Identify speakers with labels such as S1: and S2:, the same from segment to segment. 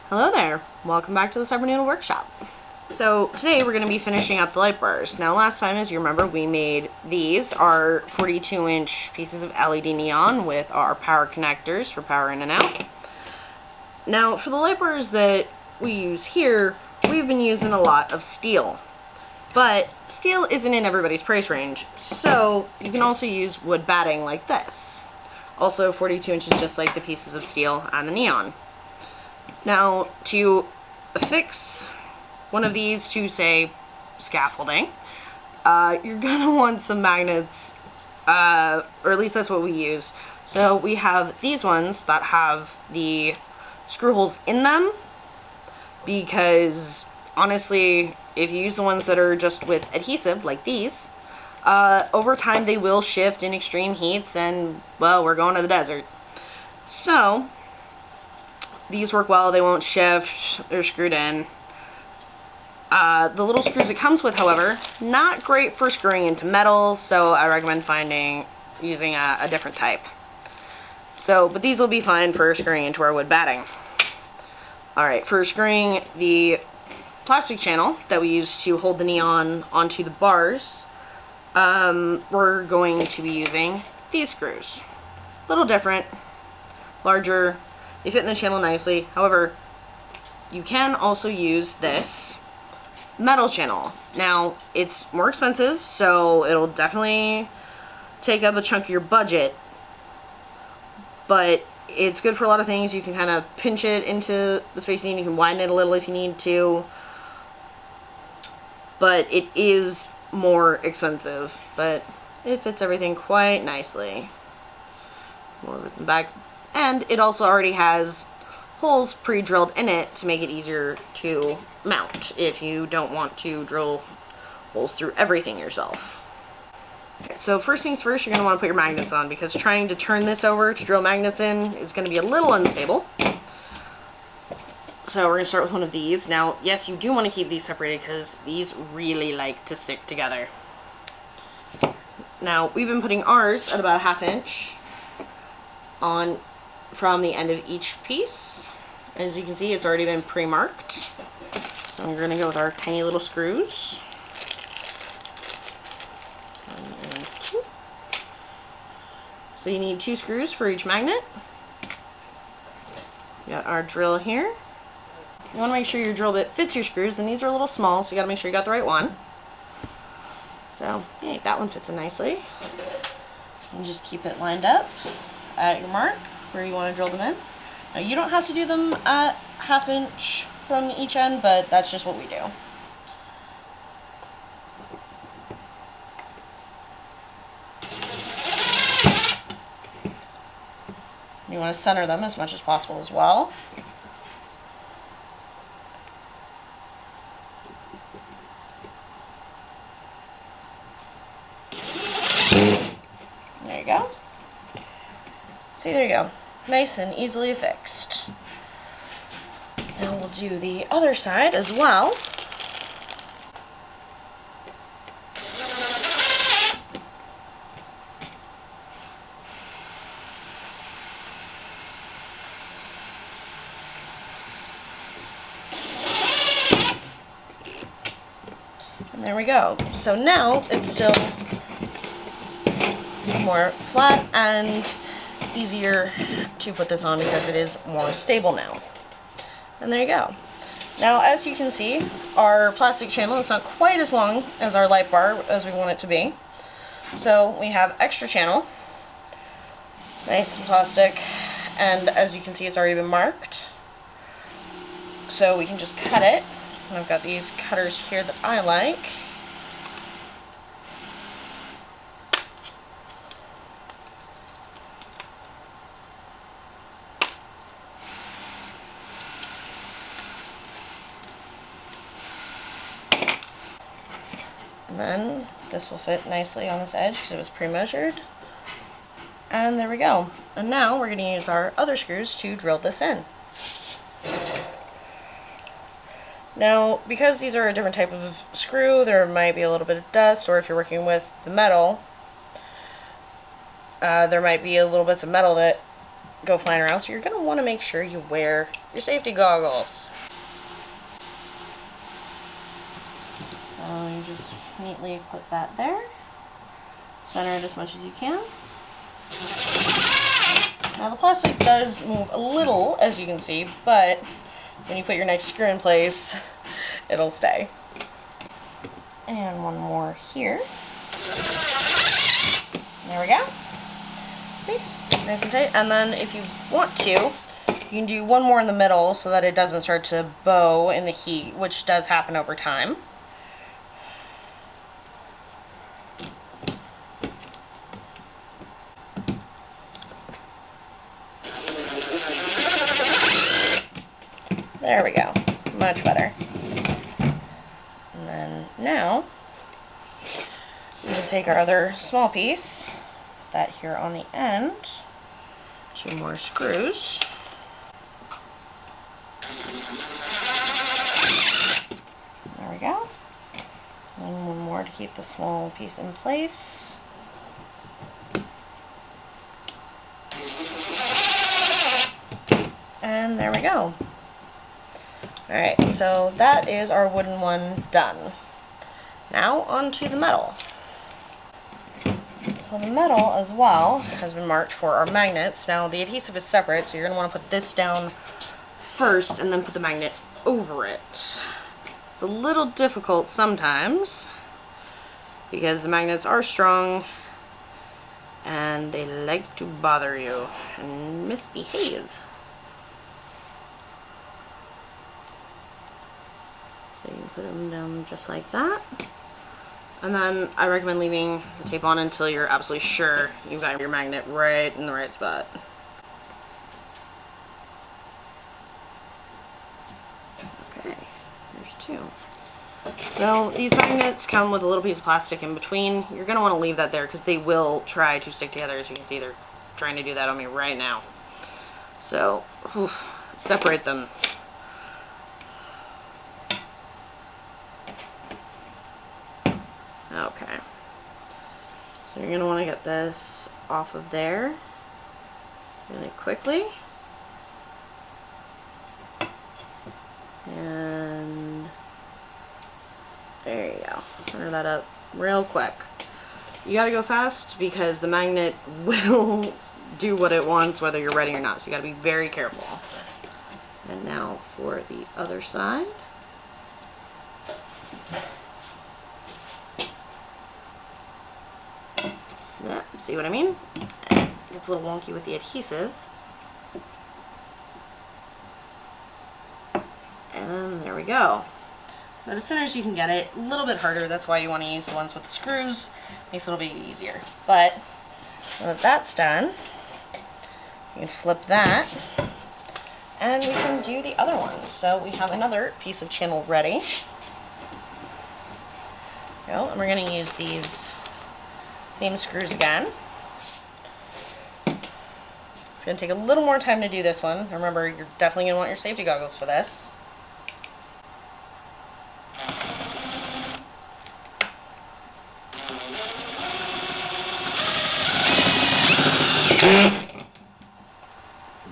S1: Hello there, welcome back to the Cyber Noodle Workshop. So today we're going to be finishing up the light bars. Now last time, as you remember, we made these, our 42-inch pieces of LED neon with our power connectors for power in and out. Now for the light bars that we use here, we've been using a lot of steel. But steel isn't in everybody's price range, so you can also use wood batting like this. Also 42 inches just like the pieces of steel and the neon. Now, to affix one of these to, say, scaffolding, you're gonna want some magnets, or at least that's what we use. So we have these ones that have the screw holes in them, because honestly, if you use the ones that are just with adhesive, like these, over time they will shift in extreme heats, and, well, we're going to the desert. So these work well, they won't shift, they're screwed in. The little screws it comes with, however, not great for screwing into metal, so I recommend using a different type. So, but these will be fine for screwing into our wood batting. Alright, for screwing the plastic channel that we use to hold the neon onto the bars, we're going to be using these screws. A little different, larger. They fit in the channel nicely. However, you can also use this metal channel. Now, it's more expensive, so it'll definitely take up a chunk of your budget, but it's good for a lot of things. You can kind of pinch it into the space you need. You can widen it a little if you need to, but it is more expensive, but it fits everything quite nicely. More of it in the back. And it also already has holes pre-drilled in it to make it easier to mount if you don't want to drill holes through everything yourself. Okay, so first things first, you're going to want to put your magnets on, because trying to turn this over to drill magnets in is going to be a little unstable. So we're going to start with one of these. Now, yes, you do want to keep these separated because these really like to stick together. Now, we've been putting ours at about a 1/2 inch on from the end of each piece. As you can see, it's already been pre-marked. So we're going to go with our tiny little screws. 1 and 2. So you need 2 screws for each magnet. We got our drill here. You want to make sure your drill bit fits your screws, and these are a little small, so you got to make sure you got the right one. So, yeah, that one fits in nicely. And just keep it lined up at your mark where you want to drill them in. Now, you don't have to do them at 1/2 inch from each end, but that's just what we do. You want to center them as much as possible as well. There you go. See, there you go. Nice and easily fixed. Now we'll do the other side as well. And there we go. So now it's still more flat and easier to put this on because it is more stable now. And there you go. Now, as you can see, our plastic channel is not quite as long as our light bar as we want it to be. So we have extra channel, nice and plastic, and as you can see, it's already been marked. So we can just cut it. And I've got these cutters here that I like. And then this will fit nicely on this edge because it was pre-measured. And there we go. And now we're going to use our other screws to drill this in. Now, because these are a different type of screw, there might be a little bit of dust, or if you're working with the metal, there might be a little bits of metal that go flying around, so you're going to want to make sure you wear your safety goggles. So you just neatly put that there. Center it as much as you can. Now the plastic does move a little, as you can see, but when you put your next screw in place, it'll stay. And one more here. There we go. See? Nice and tight. And then if you want to, you can do one more in the middle so that it doesn't start to bow in the heat, which does happen over time. There we go. Much better. And then now, we can take our other small piece, put that here on the end, 2 more screws. There we go. And one more to keep the small piece in place. And there we go. Alright, so that is our wooden one done. Now onto the metal. So the metal as well has been marked for our magnets. Now the adhesive is separate, so you're going to want to put this down first and then put the magnet over it. It's a little difficult sometimes because the magnets are strong and they like to bother you and misbehave. So you can put them down just like that. And then I recommend leaving the tape on until you're absolutely sure you've got your magnet right in the right spot. Okay, there's 2. So these magnets come with a little piece of plastic in between. You're going to want to leave that there because they will try to stick together. As you can see, they're trying to do that on me right now. So, separate them. Okay, so you're going to want to get this off of there really quickly. And there you go. Center that up real quick. You got to go fast because the magnet will do what it wants whether you're ready or not, so you got to be very careful. And now for the other side. Yeah, see what I mean? It gets a little wonky with the adhesive. And there we go. But as soon as you can get it, a little bit harder, that's why you want to use the ones with the screws. Makes it a little bit easier. But now that that's done, you can flip that and we can do the other one. So we have another piece of channel ready. Go, and we're going to use these same screws again. It's going to take a little more time to do this one. Remember, you're definitely going to want your safety goggles for this.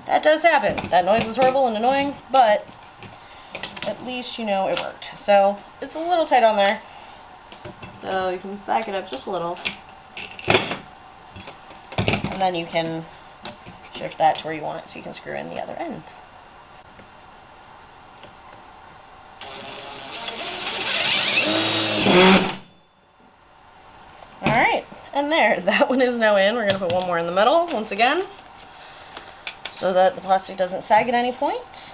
S1: That does happen. That noise is horrible and annoying, but at least you know it worked. So it's a little tight on there. So you can back it up just a little. And then you can shift that to where you want it so you can screw in the other end. Alright, and there, that one is now in. We're going to put one more in the middle once again so that the plastic doesn't sag at any point.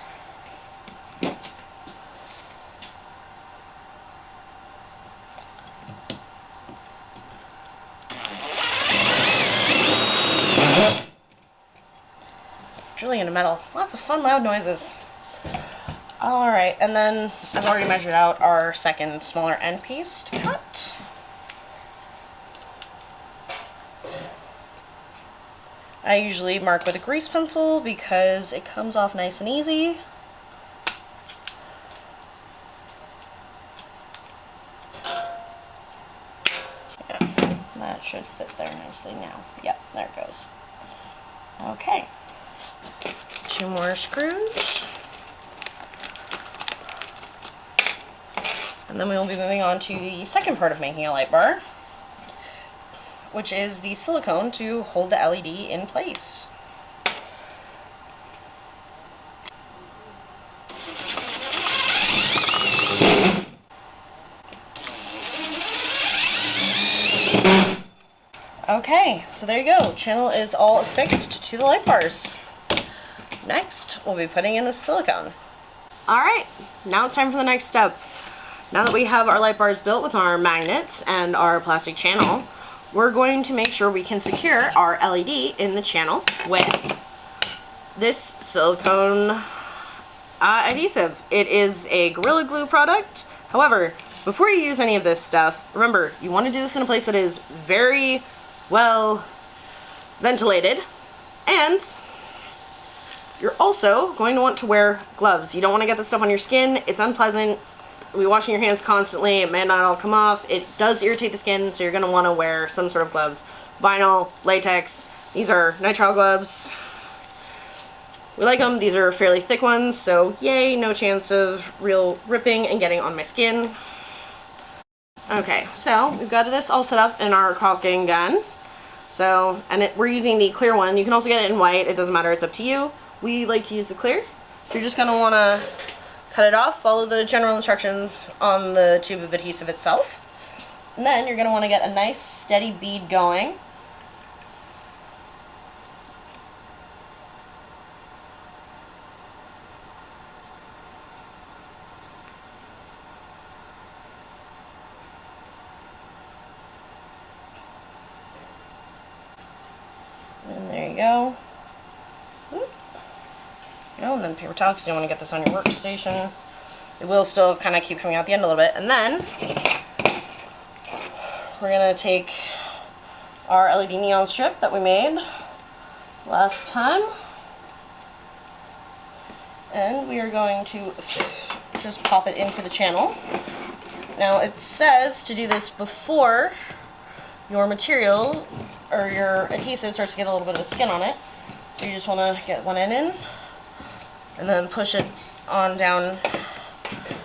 S1: Drilling into metal. Lots of fun, loud noises. Alright, and then I've already measured out our second smaller end piece to cut. I usually mark with a grease pencil because it comes off nice and easy. Yeah, that should fit there nicely now. Yep, there it goes. Okay. 2 more screws. And then we will be moving on to the second part of making a light bar, which is the silicone to hold the LED in place. Okay, so there you go. Channel is all affixed to the light bars. Next, we'll be putting in the silicone. Alright, now it's time for the next step. Now that we have our light bars built with our magnets and our plastic channel, we're going to make sure we can secure our LED in the channel with this silicone adhesive. It is a Gorilla Glue product. However, before you use any of this stuff, remember, you want to do this in a place that is very well ventilated, and you're also going to want to wear gloves. You don't want to get this stuff on your skin. It's unpleasant. You'll be washing your hands constantly. It may not all come off. It does irritate the skin, so you're going to want to wear some sort of gloves. Vinyl, latex. These are nitrile gloves. We like them. These are fairly thick ones, so yay, no chance of real ripping and getting on my skin. Okay, so we've got this all set up in our caulking gun. So, and we're using the clear one. You can also get it in white. It doesn't matter. It's up to you. We like to use the clear. So you're just going to want to cut it off, follow the general instructions on the tube of adhesive itself. And then you're going to want to get a nice steady bead going. And there you go. And then paper towel, because you don't want to get this on your workstation. It will still kind of keep coming out the end a little bit. And then we're going to take our LED neon strip that we made last time, and we are going to just pop it into the channel. Now it says to do this before your material or your adhesive starts to get a little bit of a skin on it. So you just want to get one end in and then push it on down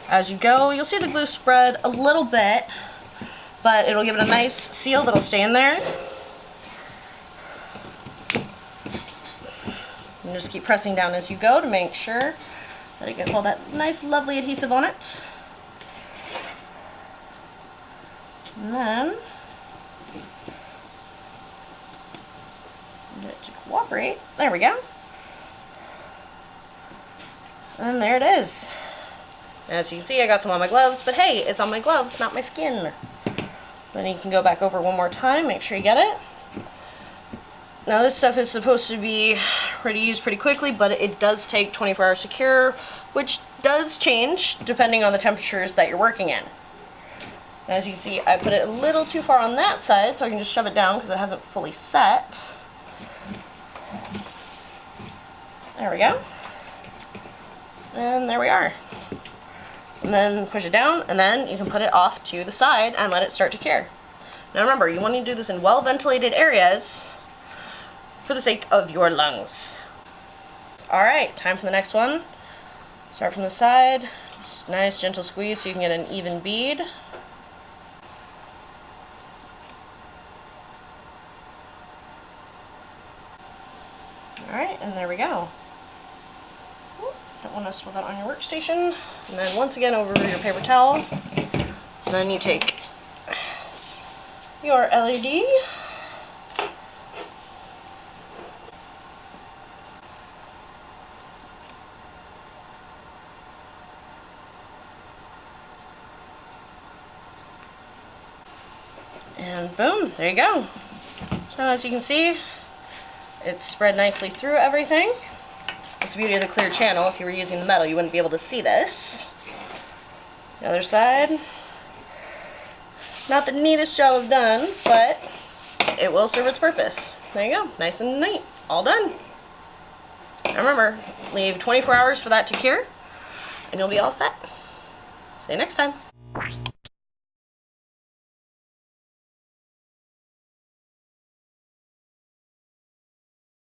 S1: as you go. You'll see the glue spread a little bit, but it'll give it a nice seal that'll stay in there. And just keep pressing down as you go to make sure that it gets all that nice lovely adhesive on it. And then get it to cooperate. There we go. And there it is. As you can see, I got some on my gloves, but hey, it's on my gloves, not my skin. Then you can go back over one more time, make sure you get it. Now this stuff is supposed to be ready to use pretty quickly, but it does take 24 hours to cure, which does change depending on the temperatures that you're working in. As you can see, I put it a little too far on that side, so I can just shove it down because it hasn't fully set. There we go. And there we are. And then push it down, and then you can put it off to the side and let it start to cure. Now remember, you want to do this in well-ventilated areas for the sake of your lungs. Alright, time for the next one. Start from the side. Just nice gentle squeeze so you can get an even bead. Alright, and there we go. Don't want to spill that on your workstation. And then once again over your paper towel. And then you take your LED. And boom, there you go. So as you can see, it's spread nicely through everything. That's the beauty of the clear channel. If you were using the metal, you wouldn't be able to see this. The other side. Not the neatest job I've done, but it will serve its purpose. There you go. Nice and neat. All done. Now remember, leave 24 hours for that to cure, and you'll be all set. See you next time.